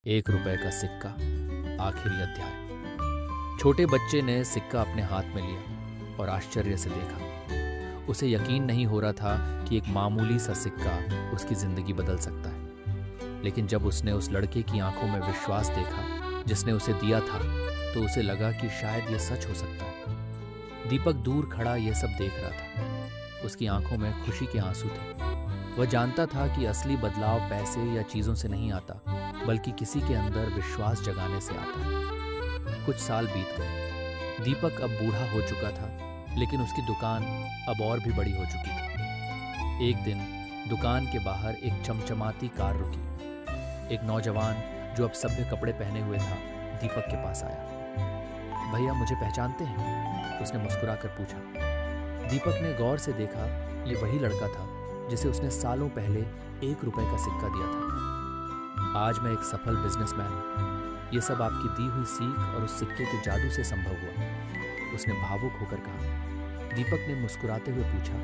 1 रुपए का सिक्का। आखिरी अध्याय। छोटे बच्चे ने सिक्का अपने हाथ में लिया और आश्चर्य से देखा। उसे यकीन नहीं हो रहा था कि एक मामूली सा सिक्का उसकी जिंदगी बदल सकता है। लेकिन जब उसने उस लड़के की आंखों में विश्वास देखा जिसने उसे दिया था, तो उसे लगा कि शायद यह सच हो सकता है। दीपक दूर खड़ा यह सब देख रहा था। उसकी आंखों में खुशी के आंसू थे। वह जानता था कि असली बदलाव पैसे या चीजों से नहीं आता, बल्कि किसी के अंदर विश्वास जगाने से आता है। कुछ साल बीत गए। दीपक अब बूढ़ा हो चुका था, लेकिन उसकी दुकान अब और भी बड़ी हो चुकी थी। एक दिन दुकान के बाहर एक चमचमाती कार रुकी। एक नौजवान जो अब सभ्य कपड़े पहने हुए था, दीपक के पास आया। भैया, मुझे पहचानते हैं? उसने मुस्कुराकर पूछा। दीपक ने गौर से देखा, ये वही लड़का था जिसे उसने सालों पहले 1 रुपए का सिक्का दिया था। आज मैं एक सफल बिजनेसमैन हूँ। ये सब आपकी दी हुई सीख और उस सिक्के के जादू से संभव हुआ, उसने भावुक होकर कहा। दीपक ने मुस्कुराते हुए पूछा,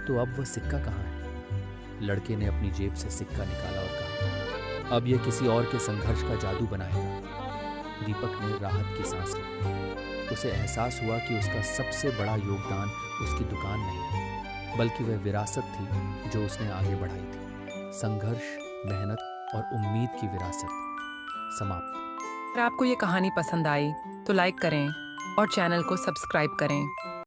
तो अब वह सिक्का कहाँ है? लड़के ने अपनी जेब से सिक्का निकाला और कहा, अब यह किसी और के संघर्ष का जादू बनाएगा। दीपक ने राहत की सांस ली। उसे एहसास हुआ कि उसका सबसे बड़ा योगदान उसकी दुकान नहीं, बल्कि वह विरासत थी जो उसने आगे बढ़ाई थी। संघर्ष, मेहनत और उम्मीद की विरासत। समाप्त। अगर आपको ये कहानी पसंद आई तो लाइक करें और चैनल को सब्सक्राइब करें।